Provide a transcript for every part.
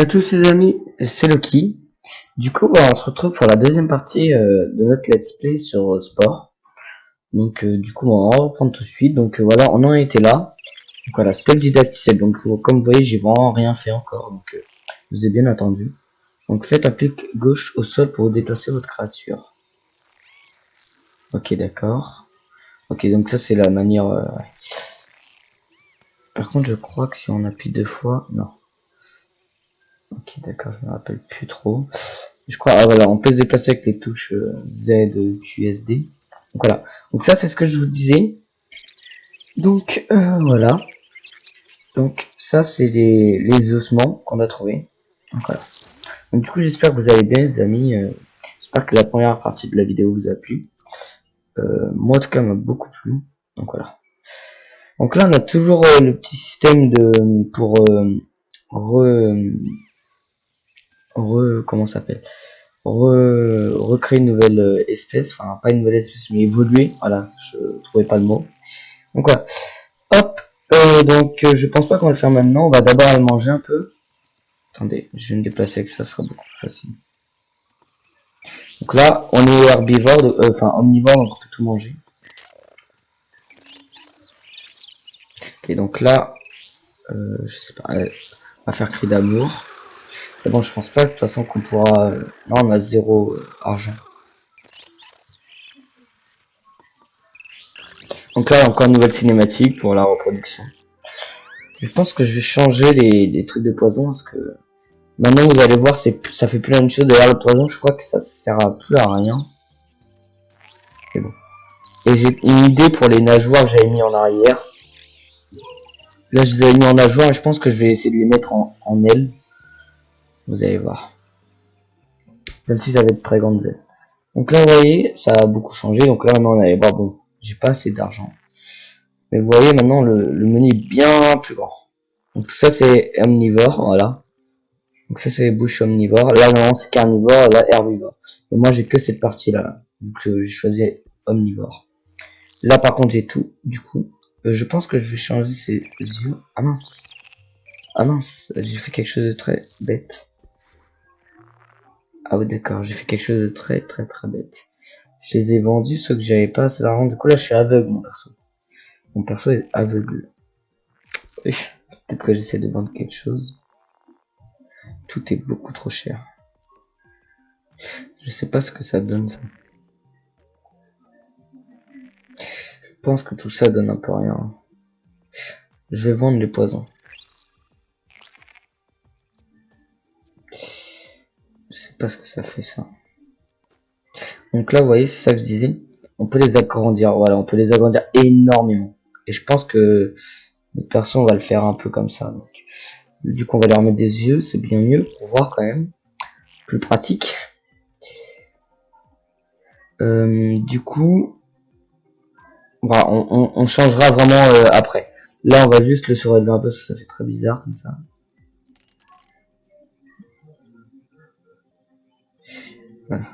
tous les amis, c'est Loki. Du coup, on se retrouve pour la deuxième partie de notre let's play sur sport. Donc du coup, on va reprendre tout de suite. Donc voilà, on en était là. Donc voilà, spell didacticiel. Donc comme vous voyez, j'ai vraiment rien fait encore. Donc vous avez bien attendu. Donc faites un clic gauche au sol pour déplacer votre créature. Ok, d'accord. Ok, donc ça c'est la manière... ouais. Par contre, je crois que si on appuie deux fois... Non. Ok, d'accord, je me rappelle plus trop. Je crois, ah voilà, on peut se déplacer avec les touches Z, QSD. Donc voilà. Donc ça, c'est ce que je vous disais. Donc voilà. Donc ça, c'est les ossements qu'on a trouvés. Donc voilà. Donc du coup, j'espère que vous allez bien, les amis. J'espère que la première partie de la vidéo vous a plu. Moi, en tout cas, m'a beaucoup plu. Donc voilà. Donc là, on a toujours le petit système de pour comment ça s'appelle, recréer une nouvelle espèce, enfin pas une nouvelle espèce mais évoluer, voilà, je trouvais pas le mot. Donc voilà, hop, je pense pas qu'on va le faire maintenant, on va d'abord aller manger un peu. Attendez, je vais me déplacer avec ça, sera beaucoup plus facile. Donc là, on est herbivore, enfin omnivore, donc on peut tout manger. Ok, donc là, je sais pas, on va faire cri d'amour. Mais bon, je pense pas de toute façon qu'on pourra... là, on a 0 argent. Donc là, encore une nouvelle cinématique pour la reproduction. Je pense que je vais changer les trucs de poison parce que maintenant vous allez voir, ça fait plus la même chose de l'arbre de poison. Je crois que ça sert à plus à rien. Mais bon. Et j'ai une idée pour les nageoires que j'avais mis en arrière. Là, je les avais mis en nageoires et je pense que je vais essayer de les mettre en ailes. Vous allez voir. Même si j'avais de très grandes ailes. Donc là, vous voyez, ça a beaucoup changé. Donc là, maintenant, on allait voir. Bon, j'ai pas assez d'argent. Mais vous voyez, maintenant, le menu est bien plus grand. Donc tout ça, c'est omnivore, voilà. Donc ça, c'est les bouches omnivores. Là, non, c'est carnivore, là, herbivore. Et moi, j'ai que cette partie-là. Donc j'ai choisi omnivore. Là, par contre, j'ai tout. Du coup, je pense que je vais changer ces yeux. Ah mince. Ah mince, j'ai fait quelque chose de très bête. Ah oui, d'accord, j'ai fait quelque chose de très bête. Je les ai vendus, ceux que j'avais pas assez d'argent. Du coup, là, je suis aveugle, mon perso. Mon perso est aveugle. Oui, peut-être que j'essaie de vendre quelque chose. Tout est beaucoup trop cher. Je sais pas ce que ça donne, ça. Je pense que tout ça donne un peu rien. Je vais vendre les poisons. Je sais pas ce que ça fait, ça. Donc là, vous voyez, c'est ça que je disais. On peut les agrandir. Voilà, on peut les agrandir énormément. Et je pense que notre perso, on va le faire un peu comme ça. Donc, du coup, on va leur mettre des yeux. C'est bien mieux pour voir quand même. Plus pratique. Du coup, voilà, on changera vraiment après. Là, on va juste le surélever un peu parce que ça fait très bizarre comme ça. Voilà.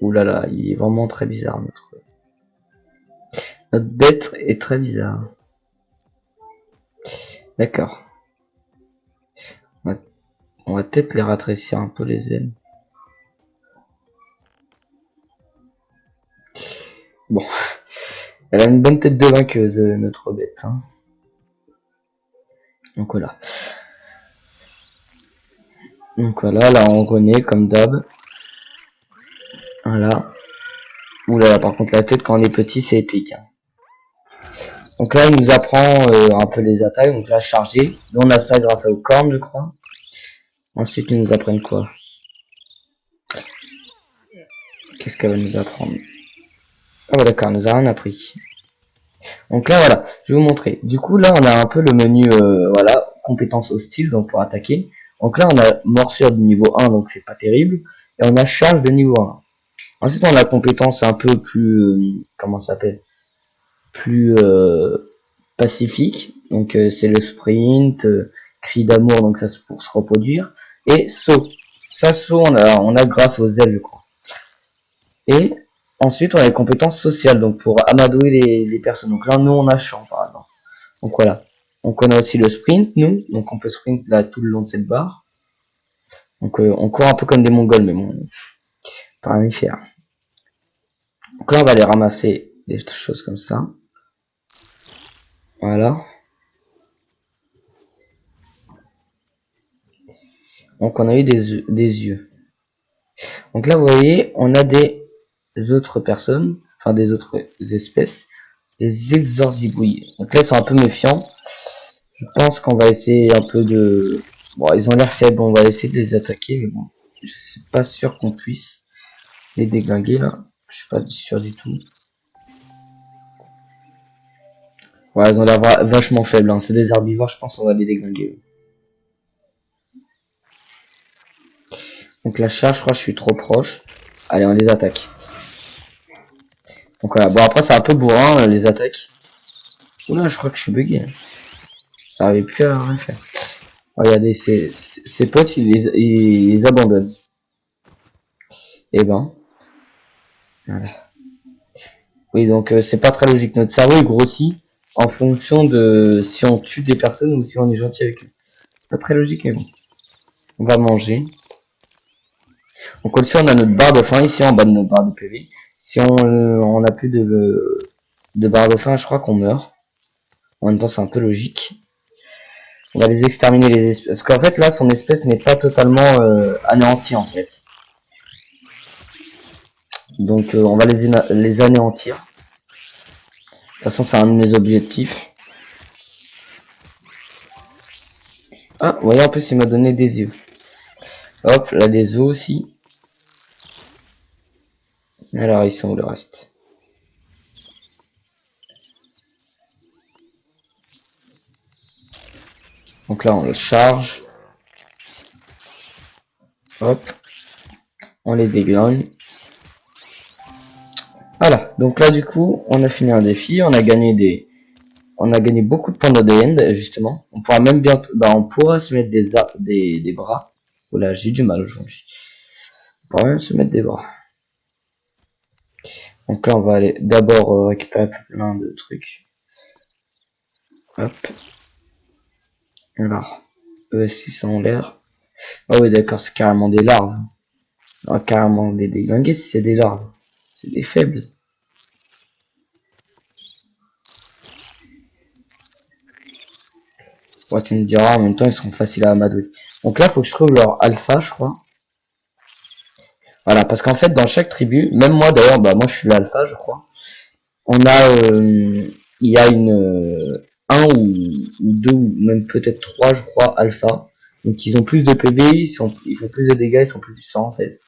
Ouh là là, il est vraiment très bizarre notre bête est très bizarre. D'accord. On va peut-être les rétrécir un peu les ailes. Bon. Elle a une bonne tête de vainqueuse, notre bête. Hein. Donc voilà. Donc voilà, là on renaît comme d'hab. Voilà. Ouh là là, par contre la tête quand on est petit c'est épique. Hein. Donc là il nous apprend un peu les attaques. Donc là charger. Là on a ça grâce aux cornes je crois. Ensuite ils nous apprennent quoi? Qu'est-ce qu'elle va nous apprendre? Ah bah d'accord, elle nous a rien appris. Donc là voilà, je vais vous montrer. Du coup là on a un peu le menu voilà, compétences hostiles donc pour attaquer. Donc là on a morsure de niveau 1 donc c'est pas terrible. Et on a charge de niveau 1. Ensuite on a compétence un peu plus comment ça s'appelle? Plus pacifique. Donc c'est le sprint, cri d'amour donc ça c'est pour se reproduire. Et saut. Ça saut on a grâce aux ailes je crois. Et ensuite on a les compétences sociales donc pour amadouer les personnes. Donc là nous on a chant par exemple. Donc voilà. Donc on a aussi le sprint nous. Donc on peut sprint là tout le long de cette barre. Donc on court un peu comme des Mongols, mais bon, pas rien y faire. Donc là, on va aller ramasser des choses comme ça. Voilà. Donc on a eu des yeux. Donc là, vous voyez, on a des autres personnes, enfin des autres espèces, des exorzibouilles. Donc là, ils sont un peu méfiants. Je pense qu'on va essayer un peu de... Bon, ils ont l'air faibles, on va essayer de les attaquer, mais bon, je suis pas sûr qu'on puisse les déglinguer là. Je suis pas sûr du tout. Ouais, ils ont l'air vachement faibles, hein. C'est des herbivores, je pense qu'on va les déglinguer. Donc la charge, je crois que je suis trop proche. Allez, on les attaque. Donc voilà, bon après c'est un peu bourrin les attaques. Oula, je crois que je suis bugué. Ça arrive plus à rien faire. Regardez, ses potes, ils les abandonnent. Et ben, voilà. Oui, donc c'est pas très logique. Notre cerveau il grossit en fonction de si on tue des personnes ou si on est gentil avec eux. C'est pas très logique, mais bon. On va manger. Donc aussi on a notre barre de faim ici en bas de notre barre de PV. Si on a plus de barre de faim, je crois qu'on meurt. En même temps, c'est un peu logique. On va les exterminer les espèces. Parce qu'en fait, là, son espèce n'est pas totalement anéantie, en fait. Donc, on va les anéantir. De toute façon, c'est un de mes objectifs. Ah, vous voyez, en plus, il m'a donné des yeux. Hop, là, des os aussi. Alors, ils sont où le reste? Donc là, on le charge. Hop. On les déglingue. Voilà. Donc là, du coup, on a fini un défi. On a gagné beaucoup de points d'ADN, justement. On pourra même bientôt, on pourra se mettre des bras. Voilà, j'ai du mal aujourd'hui. On pourra même se mettre des bras. Donc là, on va aller d'abord récupérer plein de trucs. Hop. Alors, ES600 en l'air. Ah oui, d'accord, c'est carrément des larves. Ah, carrément des déglingués si c'est des larves. C'est des faibles. Ouais, tu me diras, en même temps, ils seront faciles à amadouer. Donc là, faut que je trouve leur alpha, je crois. Voilà, parce qu'en fait, dans chaque tribu, même moi d'ailleurs, moi je suis l'alpha, je crois. On a, il y a un ou deux, ou même peut-être trois, je crois, alpha. Donc ils ont plus de PV, ils font plus de dégâts, ils sont plus puissants en fait.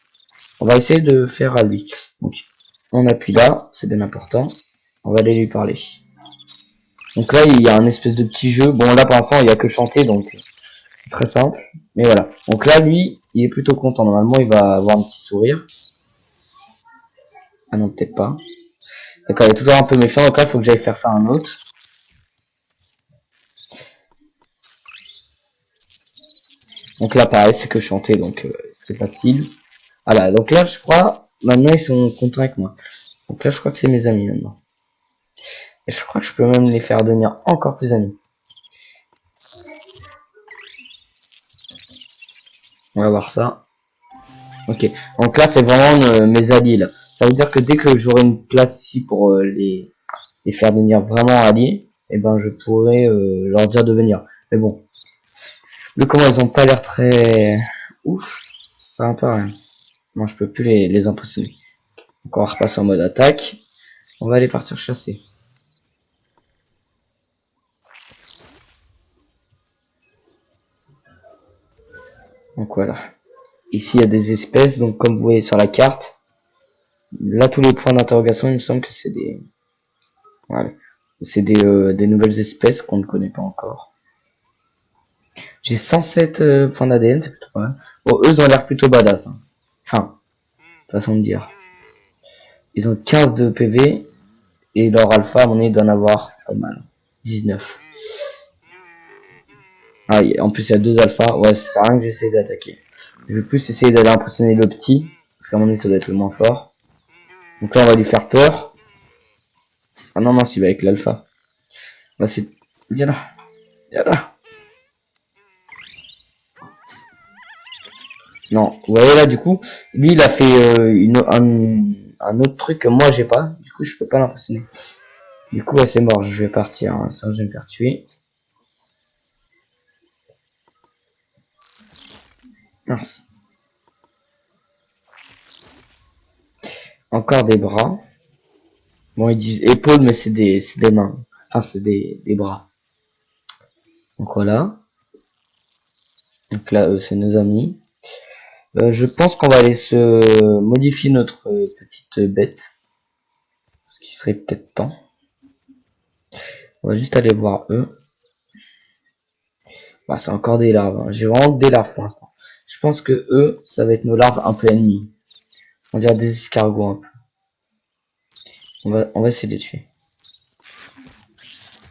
On va essayer de faire à lui. Donc on appuie là, c'est bien important. On va aller lui parler. Donc là il y a un espèce de petit jeu. Bon là pour l'instant il y a que chanter donc c'est très simple. Mais voilà. Donc là lui il est plutôt content. Normalement il va avoir un petit sourire. Ah non peut-être pas. D'accord, il est toujours un peu méfiant. Donc là il faut que j'aille faire ça à un autre. Donc là pareil c'est que chanter donc c'est facile. Voilà donc là je crois maintenant ils sont contents avec moi. Donc là je crois que c'est mes amis maintenant. Et je crois que je peux même les faire devenir encore plus amis. On va voir ça. Ok. Donc là c'est vraiment mes alliés là. Ça veut dire que dès que j'aurai une place ici pour les faire devenir vraiment alliés, et ben je pourrai leur dire de venir. Mais bon. Vu comment ils ont pas l'air très ouf, ça sert un peu à rien. Moi je peux plus les impressionner. Donc on va repasser en mode attaque. On va aller partir chasser. Donc voilà. Ici il y a des espèces, donc comme vous voyez sur la carte, là tous les points d'interrogation il me semble que c'est des... Voilà. C'est des nouvelles espèces qu'on ne connaît pas encore. J'ai 107 points d'ADN, c'est plutôt pas mal. Bon, eux ils ont l'air plutôt badass. Hein. Enfin, façon de dire. Ils ont 15 de PV et leur alpha, on est d'en avoir pas mal. 19. Ah, en plus il y a deux alphas. Ouais, ça sert à rien que j'essaie d'attaquer. Je vais plus essayer d'aller impressionner le petit. Parce qu'à mon avis ça doit être le moins fort. Donc là on va lui faire peur. Ah non, non, s'il va avec l'alpha. Bah c'est... Viens là. Viens là. Non, ouais, là, du coup, lui, il a fait un autre truc que moi, j'ai pas. Du coup, je peux pas l'impressionner. Du coup, ouais, c'est mort, je vais partir, hein, sinon je vais me faire tuer. Mince. Encore des bras. Bon, ils disent épaules, mais c'est des mains. Enfin, c'est des bras. Donc voilà. Donc là, c'est nos amis. Je pense qu'on va aller se modifier notre petite bête. Ce qui serait peut-être temps. On va juste aller voir eux. Bah, c'est encore des larves, hein. J'ai vraiment des larves pour l'instant. Je pense que eux, ça va être nos larves un peu ennemies. On dirait des escargots un peu. On va essayer de les tuer.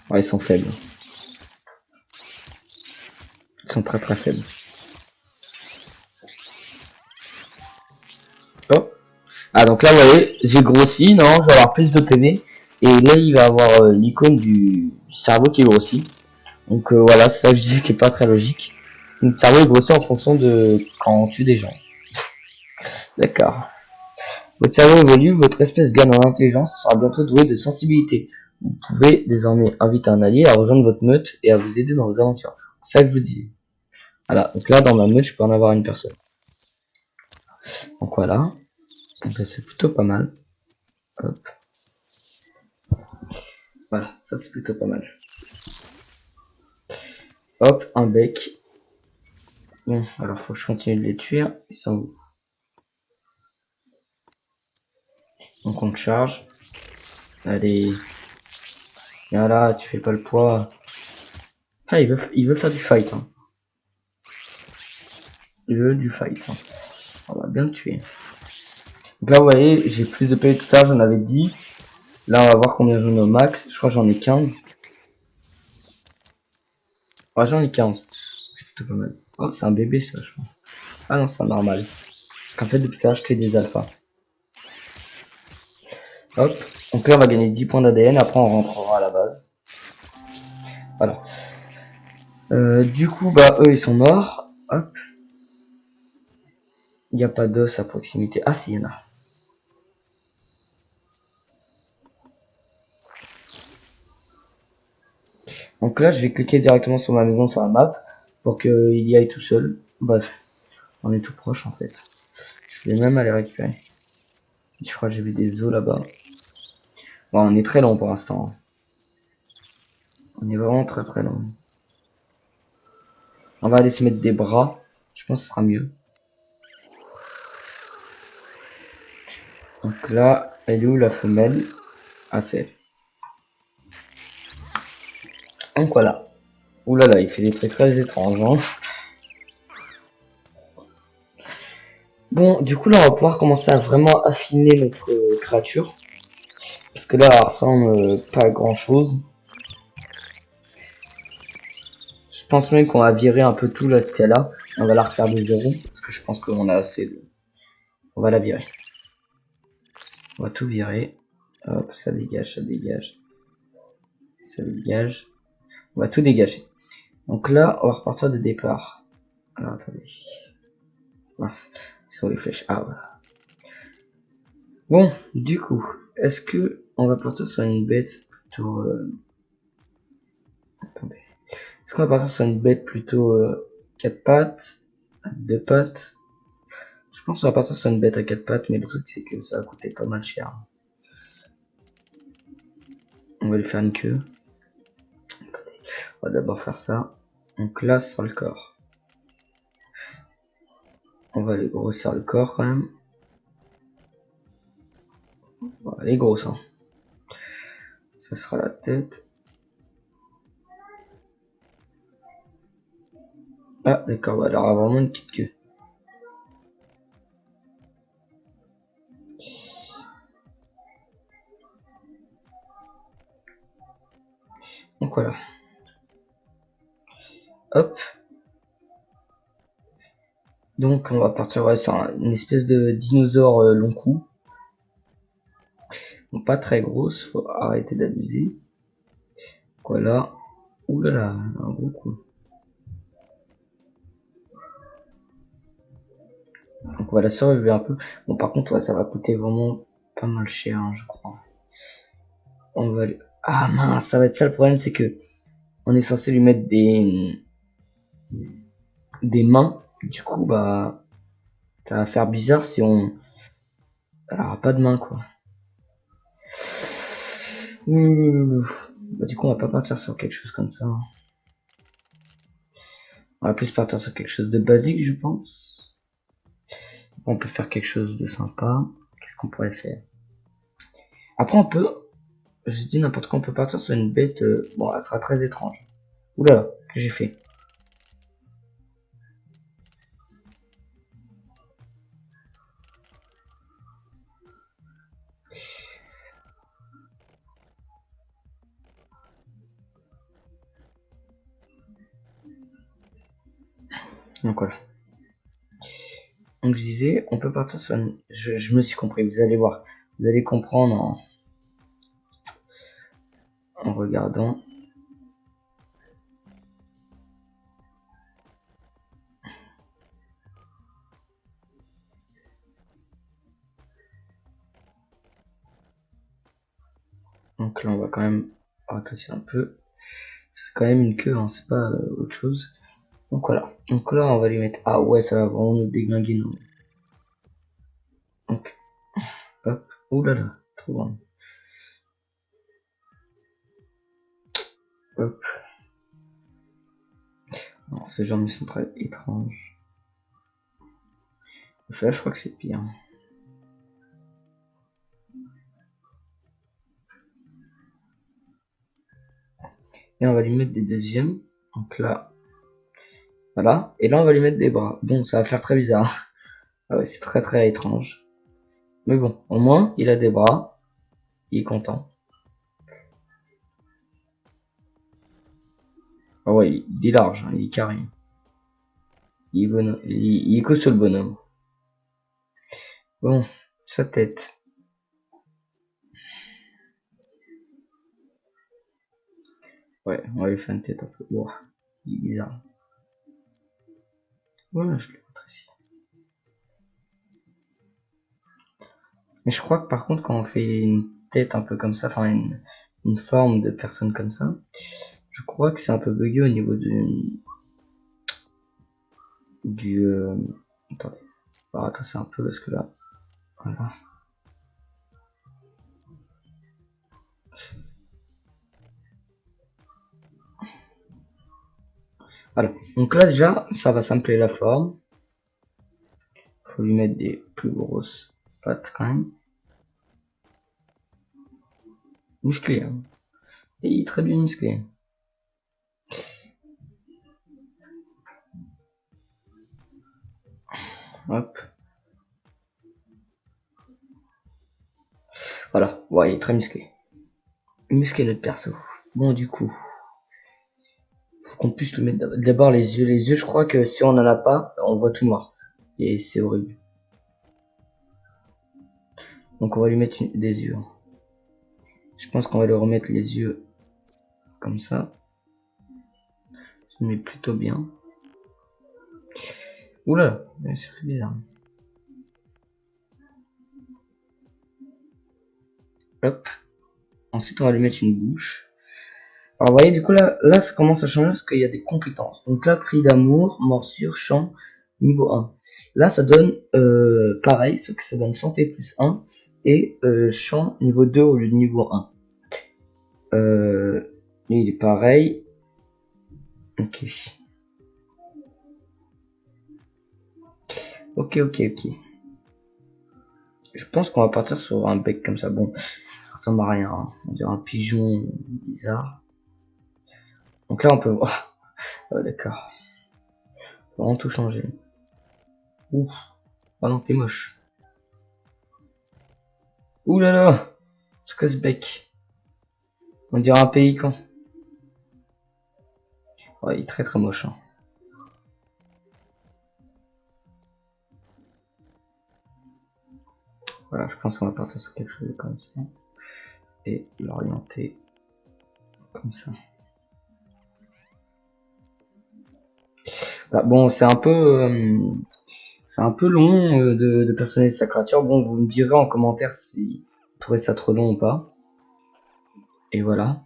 Ouais, ils sont faibles. Ils sont très très faibles. Oh. Ah, donc là, vous voyez, j'ai grossi. Non, je vais avoir plus de PV. Et là, il va avoir l'icône du cerveau qui grossit. Donc voilà, c'est ça que je disais qui est pas très logique. Notre cerveau il grossit en fonction de quand on tue des gens. D'accord. Votre cerveau évolue, votre espèce gagne en intelligence, sera bientôt douée de sensibilité. Vous pouvez désormais inviter un allié à rejoindre votre meute et à vous aider dans vos aventures. C'est ça que je vous disais. Voilà, donc là dans ma meute je peux en avoir une personne. Donc voilà, donc c'est plutôt pas mal. Hop. Voilà, ça c'est plutôt pas mal. Hop, un bec. Bon, alors faut que je continue de les tuer. Ils sont où? Donc on charge. Allez. Viens là, tu fais pas le poids. Ah, il veut faire du fight. Hein. Il veut du fight. Hein. On va bien le tuer. Donc là, vous voyez, j'ai plus de PV tout à l'heure, j'en avais 10. Là, on va voir combien j'en ai au max. Je crois que j'en ai 15. Ouais, j'en ai 15. C'est plutôt pas mal. Oh, c'est un bébé, ça, je crois. Ah non, c'est un normal. Parce qu'en fait, depuis tout à l'heure, je fais des alphas. Hop. Donc là, on va gagner 10 points d'ADN. Après, on rentrera à la base. Voilà. Du coup, bah, eux, ils sont morts. Hop. Il n'y a pas d'os à proximité. Ah, si, il y en a. Donc là, je vais cliquer directement sur ma maison sur la map pour qu'il y aille tout seul. Bah, on est tout proche en fait. Je vais même aller récupérer. Je crois que j'ai vu des os là-bas. Bon, on est très long pour l'instant. On est vraiment très très long. On va aller se mettre des bras. Je pense que ce sera mieux. Donc là, elle est où la femelle? Ah, c'est. Donc voilà. Ouh là là, il fait des trucs très étranges. Hein. Bon, du coup là, on va pouvoir commencer à vraiment affiner notre créature. Parce que là, elle ressemble pas à grand chose. Je pense même qu'on va virer un peu tout là ce qu'elle a. On va la refaire de zéro. Parce que je pense qu'on a assez de... On va la virer. On va tout virer. Hop, ça dégage, ça dégage. Ça dégage. On va tout dégager. Donc là, on va repartir de départ. Alors attendez. Mince. Ils sont les flèches. Ah voilà. Bon, du coup, est-ce que on va partir sur une bête plutôt... Attendez. Est-ce qu'on va partir sur une bête plutôt 4 pattes, 2 pattes? Je pense qu'on va partir sur une bête à 4 pattes, mais le truc c'est que ça va coûter pas mal cher. On va lui faire une queue. On va d'abord faire ça. Donc là, ce sera le corps. On va aller grossir le corps quand même. Voilà, elle est grosse. Hein. Ça sera la tête. Ah, d'accord, bah, elle aura vraiment une petite queue. Donc voilà. Hop. Donc on va partir ouais, sur une espèce de dinosaure long cou. Donc pas très grosse, faut arrêter d'abuser. Voilà. Ouh là là, un gros coup. Donc on va la surveiller un peu. Bon, par contre, ouais, ça va coûter vraiment pas mal cher, hein, je crois. On va... Ah mince, ça va être ça le problème, c'est que on est censé lui mettre des mains. Du coup, bah, ça va faire bizarre si on... Elle aura pas de main, quoi. Bah, du coup, on va pas partir sur quelque chose comme ça, hein. On va plus partir sur quelque chose de basique, je pense. On peut faire quelque chose de sympa. Qu'est-ce qu'on pourrait faire? Après, on peut... Je dis n'importe quoi, on peut partir sur une bête... Bon, elle sera très étrange. Oula, que j'ai fait? Donc voilà. Donc je disais, on peut partir sur une... Je me suis compris, vous allez voir. Vous allez comprendre en regardant. Donc là, on va quand même ratasser un peu. C'est quand même une queue, hein, c'est pas autre chose. Donc voilà. Donc là, on va lui mettre... Ah ouais, ça va vraiment nous déglinguer, nous. Donc, hop. Ouh là là, trop bon. Hop. Non, ces jambes ils sont très étranges. Là, je crois que c'est pire. Et on va lui mettre des deuxièmes. Donc là, voilà. Et là, on va lui mettre des bras. Bon, ça va faire très bizarre. Ah ouais, c'est très très étrange. Mais bon, au moins, il a des bras. Il est content. Ah ouais, il est large, hein, il est carré. Il est, il est costaud le bonhomme. Bon, sa tête. Ouais, on va lui faire une tête un peu. Wow, il est bizarre. Voilà, je le montre ici. Mais je crois que par contre, quand on fait une tête un peu comme ça, enfin une forme de personne comme ça, je crois que c'est un peu bugué au niveau du attendez. Alors, attends, c'est un peu parce que là, voilà. Voilà. Donc là déjà, ça va simpler la forme. Faut lui mettre des plus grosses pattes quand même. Musclé, hein. Et il est très bien musclé. Hop. Voilà. Ouais, il est très musclé. Musclé notre perso. Bon, du coup, faut qu'on puisse lui mettre d'abord les yeux. Les yeux, je crois que si on en a pas, on voit tout noir. Et c'est horrible. Donc on va lui mettre des yeux. Je pense qu'on va lui remettre les yeux comme ça. Ça met plutôt bien. Oula, ça fait bizarre. Hop. Ensuite, on va lui mettre une bouche. Alors, vous voyez, du coup, là, ça commence à changer parce qu'il y a des compétences. Donc là, cri d'amour, morsure, chant, niveau 1. Là, ça donne pareil, sauf que ça donne santé plus 1 et chant niveau 2 au lieu de niveau 1. Lui, il est pareil. Ok. Ok, ok, ok. Je pense qu'on va partir sur un bec comme ça. Bon, ça ressemble à rien, hein. On dirait un pigeon bizarre. Donc là, on peut voir. Oh, d'accord. On va vraiment tout changer. Ouf. Oh non, t'es moche. Ouh là là. C'est quoi ce bec? On dirait un pélican. Ouais, il est très très moche, hein. Voilà, je pense qu'on va partir sur quelque chose comme ça. Et l'orienter comme ça. Bah, bon, c'est un peu C'est un peu long de personnaliser sa créature. Bon, vous me direz en commentaire si vous trouvez ça trop long ou pas. Et voilà.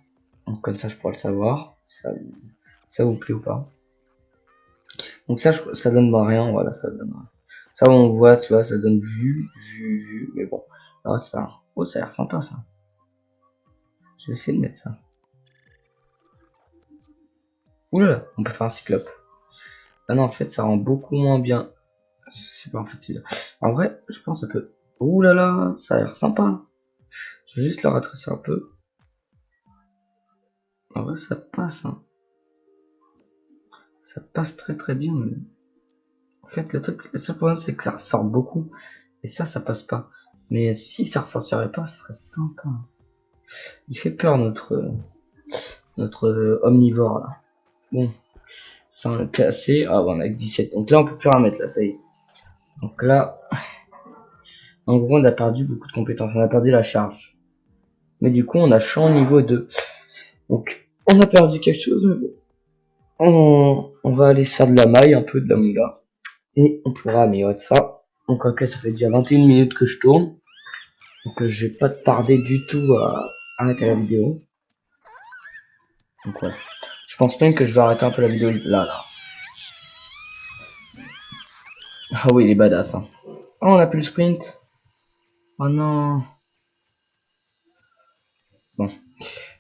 Donc comme ça, je pourrais le savoir. Ça vous plaît ou pas. Donc ça, ça donne rien. Voilà, ça donne rien. Ça, on voit, tu vois, ça donne vue. Mais bon, là, ça... Oh, ça a l'air sympa, ça. Je vais essayer de mettre ça. Oula, on peut faire un cyclope. Ah non, en fait, ça rend beaucoup moins bien. C'est pas en fait, c'est... En vrai, je pense que ça peut... Ouh là là, ça a l'air sympa. Je vais juste le retracer un peu. En vrai, ça passe, hein. Ça passe très bien. Mais... En fait, le seul problème, c'est que ça ressort beaucoup. Et ça passe pas. Mais si ça ressortirait pas, ce serait sympa. Il fait peur, notre omnivore, là. Bon. Ça, on l'a classé. Ah, bon, on a que 17. Donc là, on peut plus rien mettre, là, ça y est. Donc là, en gros, on a perdu beaucoup de compétences. On a perdu la charge. Mais du coup, on a champ niveau 2. Donc, on a perdu quelque chose, mais bon. On va aller faire de la maille, un peu de la moula. Et on pourra améliorer ça. Donc, ok, ça fait déjà 21 minutes que je tourne. Donc, je vais pas tarder du tout à arrêter la vidéo. Donc, ouais. Je pense même que je vais arrêter un peu la vidéo là. Ah oui, il est badass, hein. Oh, on a plus le sprint. Oh non. Bon.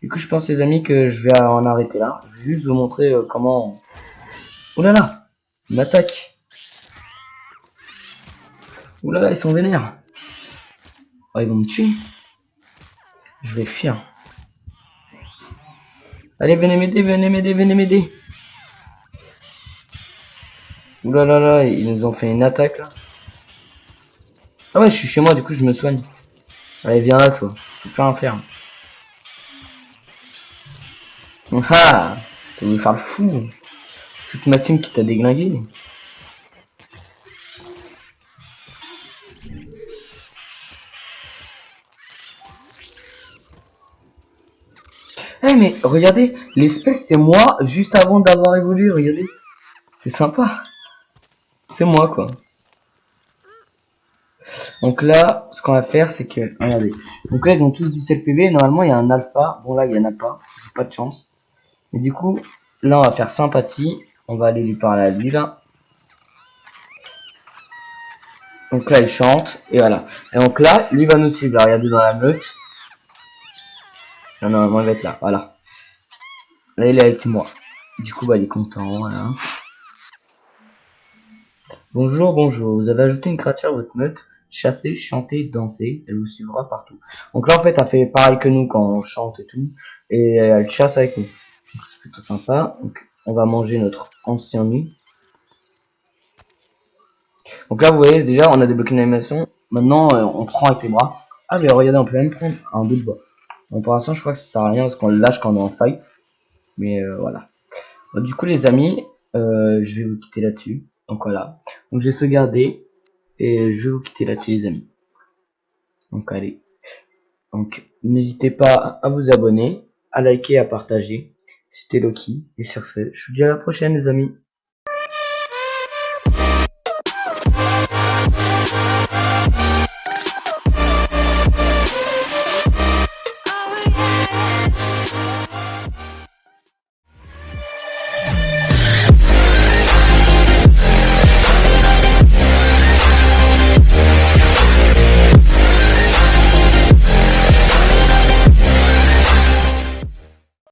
Du coup, je pense, les amis, que je vais en arrêter là. Je vais juste vous montrer comment... Oh là là, il m'attaque. Oh là là, ils sont vénères. Oh, ils vont me tuer. Je vais fuir. Allez, venez m'aider. Ouh là là là, ils nous ont fait une attaque là. Ah ouais, je suis chez moi, du coup je me soigne. Allez, viens là toi, je peux plus rien faire. Ah, t'as voulu faire le fou. Toute ma team qui t'a déglingué. Eh mais regardez, l'espèce c'est moi juste avant d'avoir évolué, regardez. C'est sympa. C'est moi quoi. Donc là, ce qu'on va faire, c'est que, regardez. Donc là, ils ont tous 17 PV. Normalement, il y a un alpha. Bon, là, il y en a pas. J'ai pas de chance. Mais du coup, là, on va faire sympathie. On va aller lui parler à lui, là. Donc là, il chante. Et voilà. Et donc là, lui va nous suivre. Là, regardez dans la meute. Non, non, il va être là. Voilà. Là, il est avec moi. Du coup, bah, il est content. Voilà. Bonjour. Vous avez ajouté une créature à votre meute. Chassez, chantez, dansez. Elle vous suivra partout. Donc là, en fait, elle fait pareil que nous quand on chante et tout. Et elle chasse avec nous. Donc c'est plutôt sympa. Donc on va manger notre ancien nid. Donc là, vous voyez, déjà, on a débloqué une animation. Maintenant, on prend avec les bras. Ah, mais regardez, on peut même prendre un bout de bois. Bon, pour l'instant, je crois que ça sert à rien parce qu'on le lâche quand on est en fight. Mais voilà. Bon, du coup, les amis, je vais vous quitter là-dessus. Donc voilà. Donc je vais sauvegarder. Et je vais vous quitter là-dessus, les amis. Donc allez. Donc n'hésitez pas à vous abonner, à liker, à partager. C'était Loki. Et sur ce, je vous dis à la prochaine, les amis.